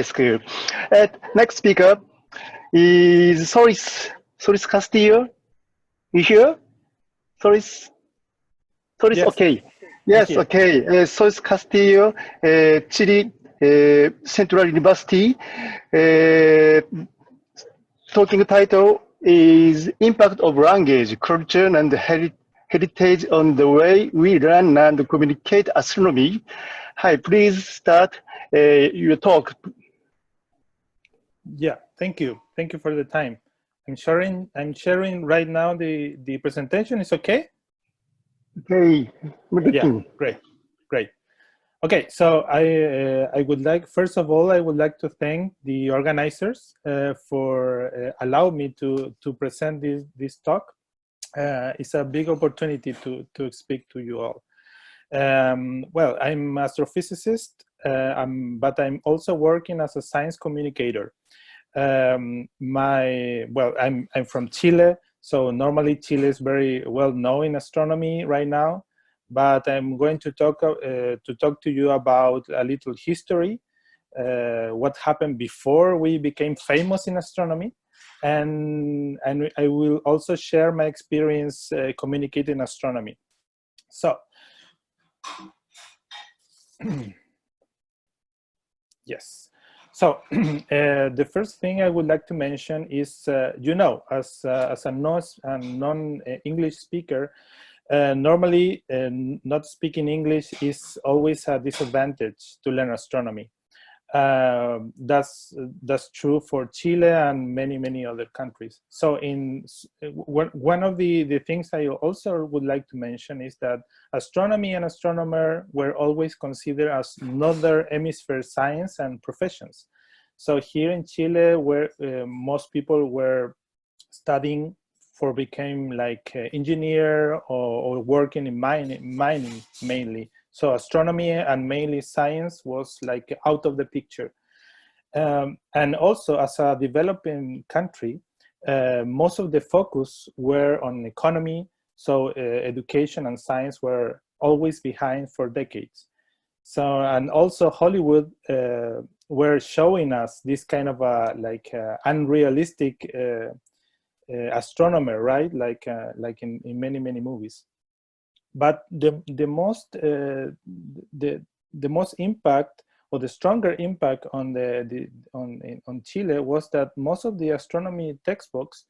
School. Next speaker is Solís-Castillo. You here? Solís? Solís, Yes, okay. I'm Yes, here. okay. Solís-Castillo, Chile Central University. Talking title is Impact of Language, Culture, and Heritage on the Way We Learn and Communicate Astronomy. Hi, please start your talk. Yeah, thank you. Thank you for the time. I'm sharing right now the presentation. Is okay? Okay, I'm Yeah, looking. great. Okay, so I would like, first of all, I would like to thank the organizers for allowing me to present this talk. It's a big opportunity to speak to you all. Well, I'm an astrophysicist, but I'm also working as a science communicator. I'm from Chile, so normally Chile is very well known in astronomy right now. But I'm going to talk to you about a little history, what happened before we became famous in astronomy, and I will also share my experience communicating astronomy. So, yes. So the first thing I would like to mention is, as a non-English speaker, normally not speaking English is always a disadvantage to learn astronomy. That's true for Chile and many other countries. So one of the things I also would like to mention is that astronomy and astronomer were always considered as northern hemisphere science and professions. So here in Chile, where most people were studying for became like engineer or working in mining mainly. So astronomy and mainly science was like out of the picture. And also as a developing country, most of the focus were on economy. So education and science were always behind for decades. So, and also Hollywood were showing us this kind of unrealistic astronomer, right? Like in many movies. But the most impact, or the stronger impact on on Chile, was that most of the astronomy textbooks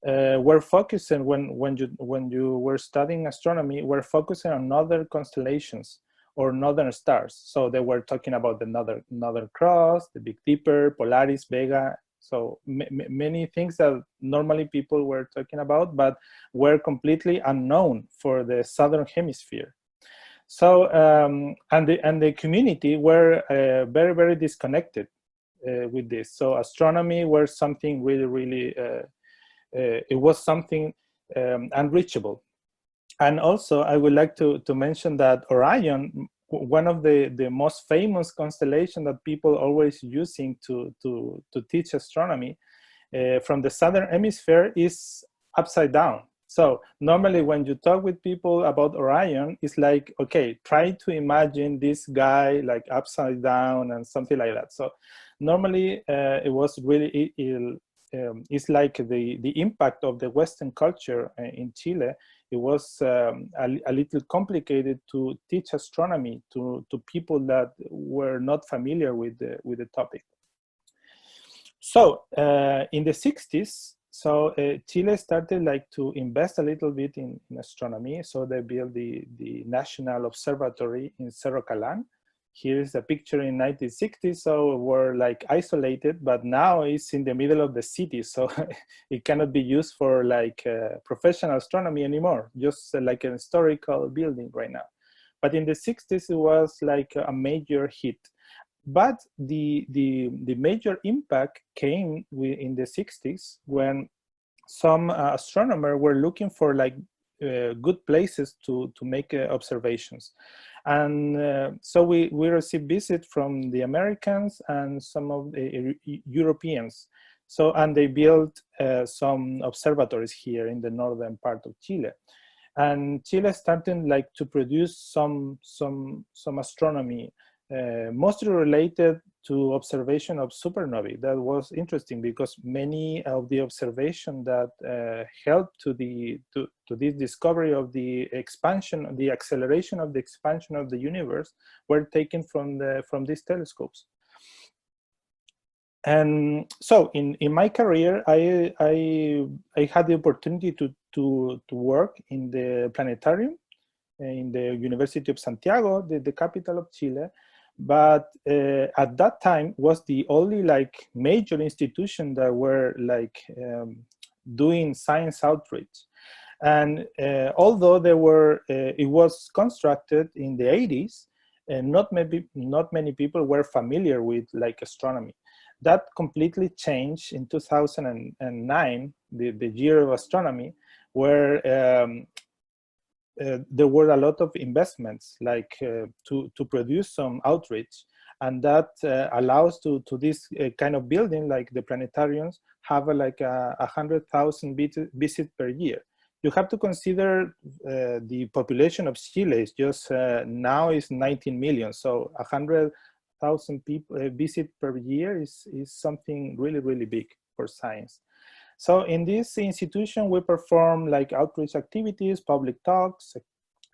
were focusing when you were studying astronomy, were focusing on northern constellations or northern stars. So they were talking about the Northern Cross, the Big Dipper, Polaris, Vega. So many things that normally people were talking about, but were completely unknown for the southern hemisphere. So and the community were very disconnected with this. So astronomy was something really it was something unreachable. And also I would like to mention that Orion, one of the most famous constellation that people always using to teach astronomy from the southern hemisphere, is upside down. So normally when you talk with people about Orion, it's like, okay, try to imagine this guy like upside down and something like that. So normally it was really it's like the impact of the Western culture in Chile. It was a little complicated to teach astronomy to people that were not familiar with the topic. So in the 60s, so Chile started like to invest a little bit in astronomy. So they built the National Observatory in Cerro Calán. Here is a picture in 1960, so we're like isolated, but now it's in the middle of the city, so it cannot be used for like professional astronomy anymore, just like an historical building right now. But in the 60s, it was like a major hit. But the major impact came in the 60s when some astronomers were looking for like good places to make observations. And so we received visits from the Americans and some of the Europeans. So, and they built some observatories here in the northern part of Chile. And Chile started like to produce some astronomy mostly related to observation of supernovae. That was interesting because many of the observation that helped to this discovery of the expansion, the acceleration of the expansion of the universe, were taken from these telescopes. And so in my career, I had the opportunity to work in the planetarium in the University of Santiago, the capital of Chile. But at that time was the only like major institution that were like doing science outreach. And although there were, it was constructed in the 80s, and not many people were familiar with like astronomy. That completely changed in 2009, the year of astronomy, where there were a lot of investments like to produce some outreach, and that allows to this kind of building like the planetariums have like 100,000 visits per year. You have to consider the population of Chile is just now is 19 million, so 100,000 people visit per year is something really big for science. So in this institution, we perform like outreach activities, public talks,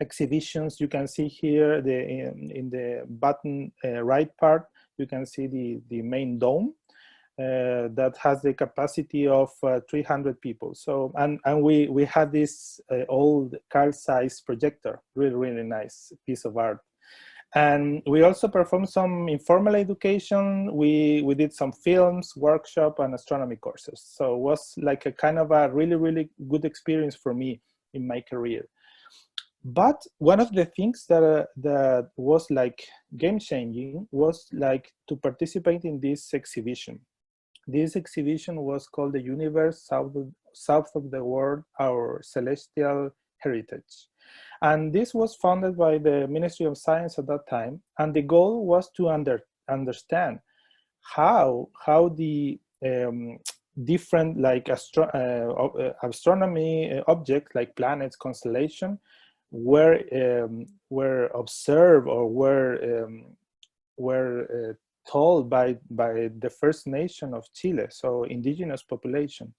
exhibitions. You can see here in the bottom right part, you can see the main dome that has the capacity of 300 people. So, and we had this old Carl Zeiss projector, really nice piece of art. And we also performed some informal education. We did some films, workshop, and astronomy courses. So it was like a kind of a really good experience for me in my career. But one of the things that was like game-changing was like to participate in this exhibition. This exhibition was called The Universe South of the World, Our Celestial Heritage. And this was funded by the Ministry of Science at that time. And the goal was to understand how the different like astronomy objects like planets, constellation, were observed or were told by the First Nation of Chile, so indigenous population.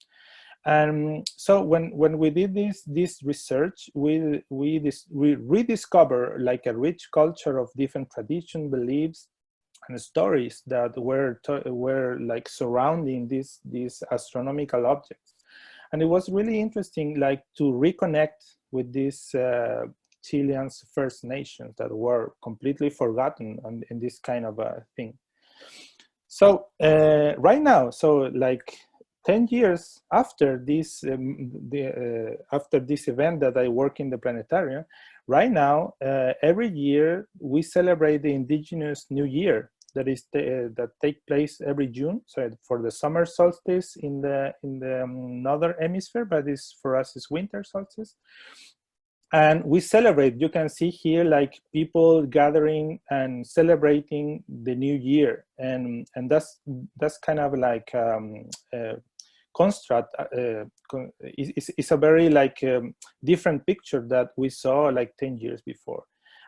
And so when we did this research, we rediscover like a rich culture of different tradition, beliefs, and stories that were like surrounding these astronomical objects. And it was really interesting, like to reconnect with these Chileans First Nations that were completely forgotten in this kind of a thing. So right now, so like 10 years after this, after this event that I work in the planetarium, right now, every year we celebrate the Indigenous New Year that take place every June. So for the summer solstice in the northern hemisphere, but for us is winter solstice. And we celebrate, you can see here like people gathering and celebrating the new year. And that's kind of like construct, it's a very like different picture that we saw like 10 years before.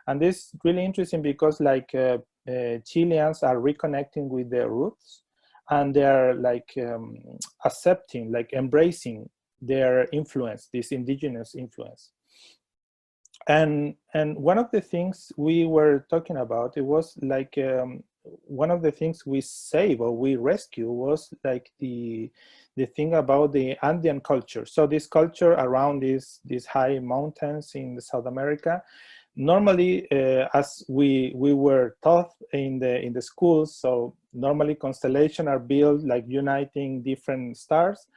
And this is really interesting because like Chileans are reconnecting with their roots, and they're like accepting, like embracing their influence, this indigenous influence. And one of the things we were talking about, it was like one of the things we save or we rescue was like the thing about the Andean culture. So this culture around these high mountains in South America, normally as we were taught in the schools, so normally constellations are built like uniting different stars.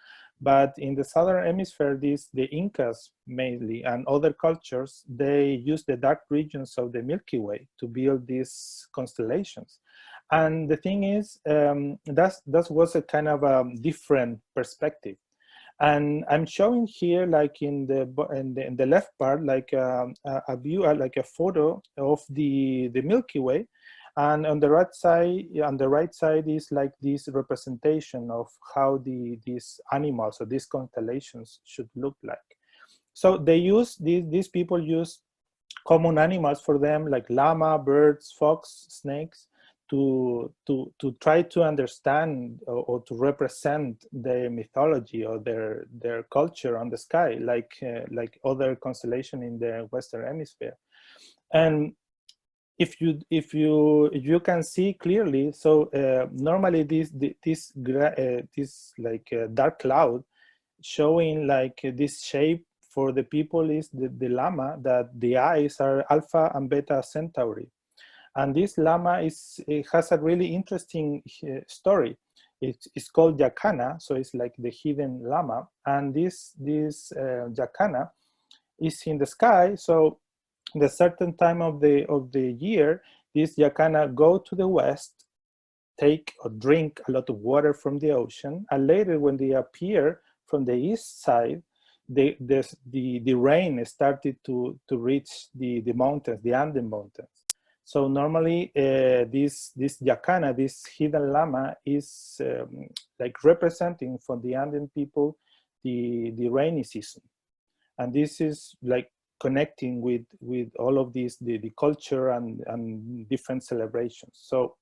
But in the southern hemisphere, the Incas mainly and other cultures, they use the dark regions of the Milky Way to build these constellations. And the thing is, that was a kind of a different perspective. And I'm showing here, like in the left part, like a view, like a photo of the Milky Way. And on the right side is like this representation of how these animals or these constellations should look like. So they use these people use common animals for them, like llama, birds, fox, snakes, to try to understand or to represent their mythology or their culture on the sky, like other constellation in the Western Hemisphere. And if you can see clearly, so normally this dark cloud showing like this shape for the people is the llama, that the eyes are Alpha and Beta Centauri. And this llama it has a really interesting story. It's called Jacana, so it's like the hidden llama. And this Jacana is in the sky. So in a certain time of the year, this Jacana go to the west, take or drink a lot of water from the ocean, and later when they appear from the east side, the rain started to reach the mountains, the Andean mountains. So normally this Jacana, this hidden llama, is like representing for the Andean people the rainy season. And this is like connecting with all of these, the culture and different celebrations. So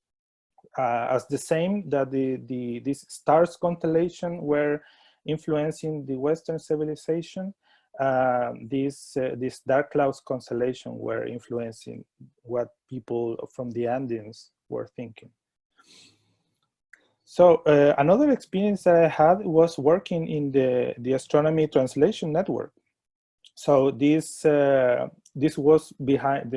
as the same that these stars constellation were influencing the Western civilization, this dark clouds constellation were influencing what people from the Andes were thinking. So another experience that I had was working in the Astronomy Translation Network. So this was behind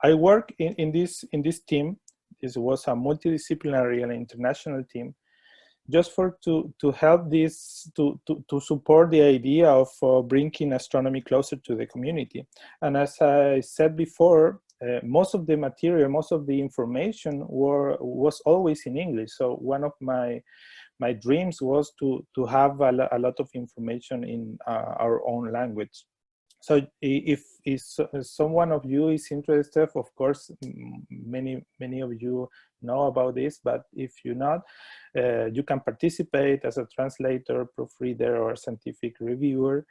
I work in this team. This was a multidisciplinary and international team, just to help this to support the idea of bringing astronomy closer to the community. And as I said before, most of the material, most of the information was always in English. So one of my dreams was to have a lot of information in our own language. So if someone of you is interested, of course, many of you know about this, but if you're not, you can participate as a translator, proofreader, or scientific reviewer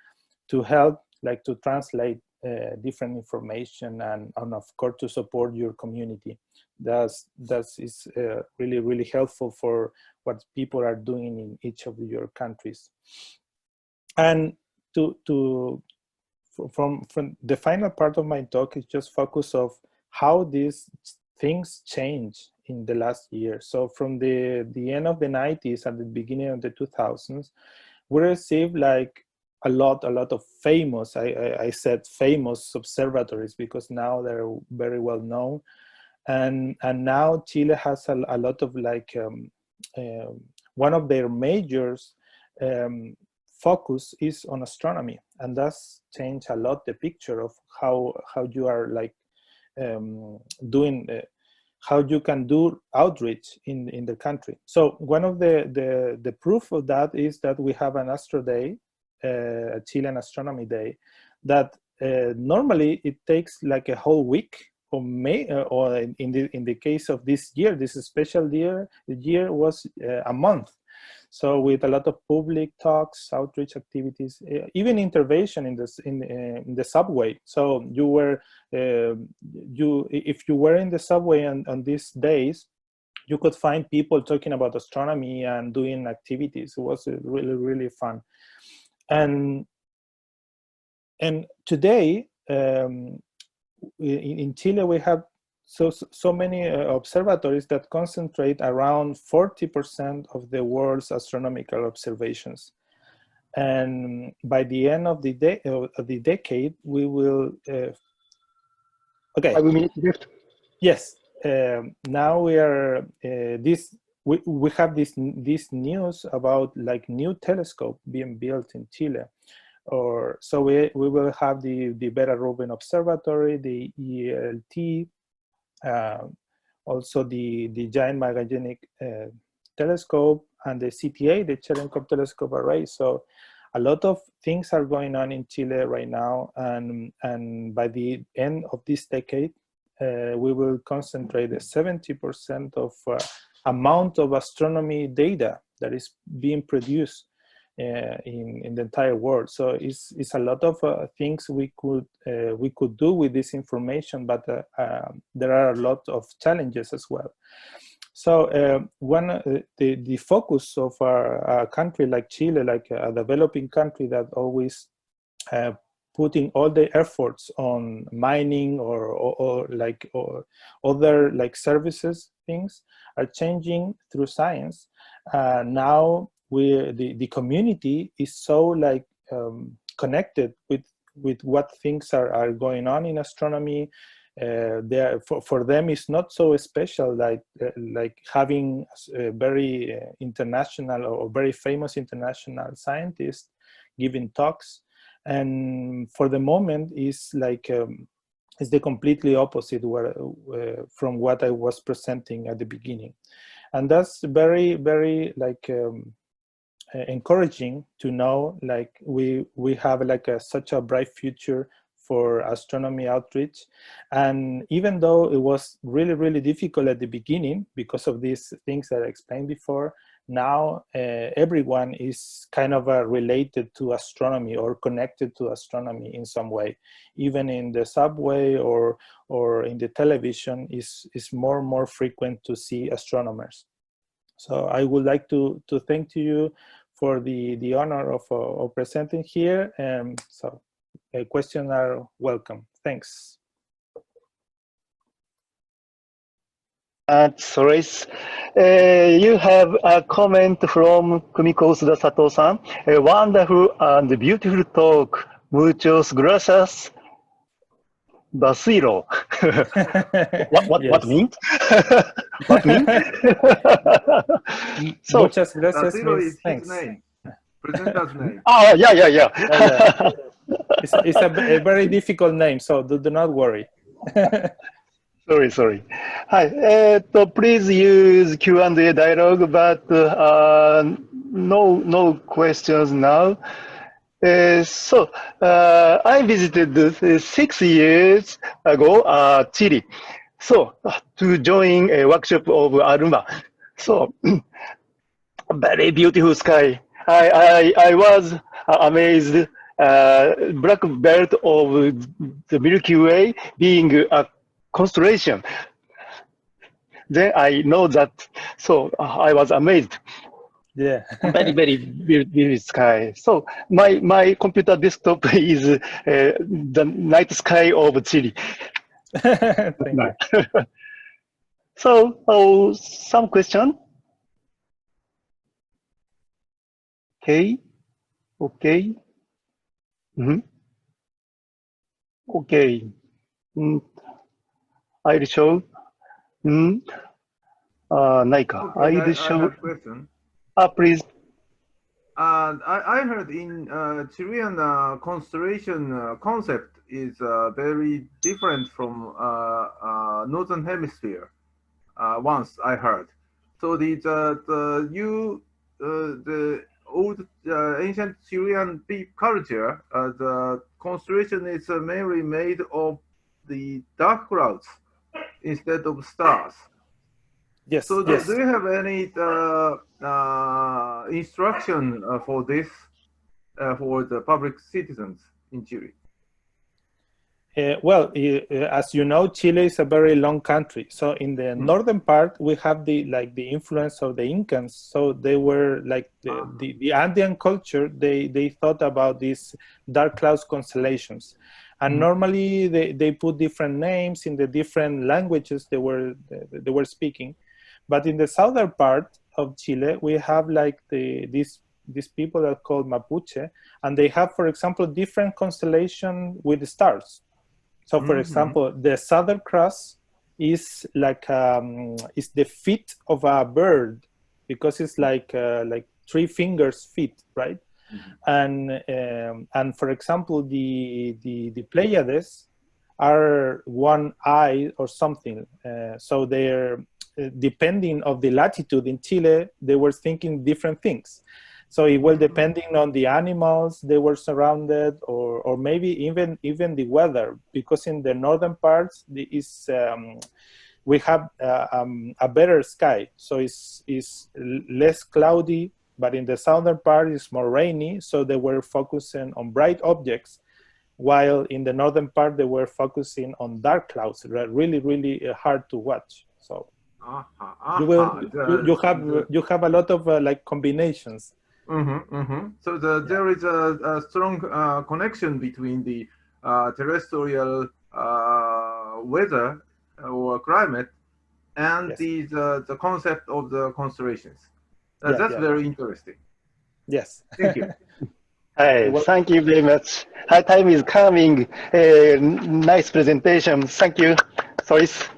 to help, like to translate different information and of course to support your community. That is really, really helpful for what people are doing in each of your countries. And from the final part of my talk is just focus of how these things change in the last year. So from the end of the 90s and the beginning of the 2000s, we received like a lot of famous, I said famous observatories, because now they're very well known. And now Chile has a lot of like, one of their majors focus is on astronomy, and that's changed a lot the picture of how you are like doing, how you can do outreach in the country. So one of the proof of that is that we have an Astro Day, a Chilean Astronomy Day, that normally it takes like a whole week, or or in the case of this year, this special year, the year was a month. So with a lot of public talks, outreach activities, even intervention in the subway. So you were if you were in the subway on these days, you could find people talking about astronomy and doing activities. It was really, really fun. And today in Chile we have so many observatories that concentrate around 40% of the world's astronomical observations. And by the end of the decade, we will. Okay. 5 minutes left. Yes. Now we are we have this news about like new telescope being built in Chile. Or so we will have the Vera Rubin Observatory, the ELT. Also the Giant Magellanic Telescope, and the CTA, the Cherenkov Telescope Array. So a lot of things are going on in Chile right now, and by the end of this decade, we will concentrate 70% of amount of astronomy data that is being produced in the entire world. So it's a lot of things we could do with this information, but there are a lot of challenges as well. So the focus of our country like Chile, like a developing country that always putting all the efforts on mining or other like services things are changing through science. Now the community is so like connected with what things are going on in astronomy. For them it's not so special like having a very international or very famous international scientists giving talks. And for the moment is like it's the completely opposite from what I was presenting at the beginning. And that's very, very like encouraging to know like we have like such a bright future for astronomy outreach. And even though it was really, really difficult at the beginning because of these things that I explained before, now everyone is kind of related to astronomy or connected to astronomy in some way. Even in the subway or in the television is more and more frequent to see astronomers. So I would like to thank you for the honor of presenting here. So questionnaire, welcome. Thanks. Solis, you have a comment from Kumiko Suda Sato-san. A wonderful and beautiful talk. Muchos gracias. Basilo. What means? What means? So, muchas gracias means thanks. His name. Presenter's name. Oh, yeah. Yeah. It's a very difficult name, so do not worry. Sorry. Hi. Please use Q&A dialogue, but no questions now. So I visited 6 years ago Chile. So to join a workshop of Llama. So very beautiful sky. I was amazed. Black belt of the Milky Way being a constellation. Then I know that, so I was amazed. Yeah. Very beautiful sky. So my computer desktop is the night sky of Chile. Thank you. So some question. Okay. Mm-hmm. Okay. I'll show. ないか。Okay, I'll I show. have a question. Please. I heard in Chilean constellation concept is very different from northern hemisphere. Once I heard. So the old ancient Chilean culture, the constellation is mainly made of the dark clouds instead of stars. Yes. So do you have any instruction for this for the public citizens in Chile? Well, as you know, Chile is a very long country. So in the northern part, we have the influence of the Incans. So they were like the Andean culture. They thought about these dark clouds constellations, and normally they put different names in the different languages they were speaking. But in the southern part of Chile, we have like these people that are called Mapuche, and they have, for example, different constellation with the stars. So, for example, the Southern Cross is like is the feet of a bird because it's like 3 fingers feet, right? And for example, the Pleiades are 1 eye or something. So they're depending of the latitude in Chile, they were thinking different things. So it was depending on the animals they were surrounded, or maybe even the weather, because in the northern parts we have a better sky, so it's less cloudy But in the southern part, it's more rainy, so they were focusing on bright objects, while in the northern part, they were focusing on dark clouds that are really, really hard to watch. So you have a lot of like combinations. So there is a strong connection between the terrestrial weather or climate and Yes. the concept of the constellations. Yeah, That's yeah. very interesting. Yes. Thank you. Hi, thank you very much. Our time is coming. Nice presentation. Thank you, Solís.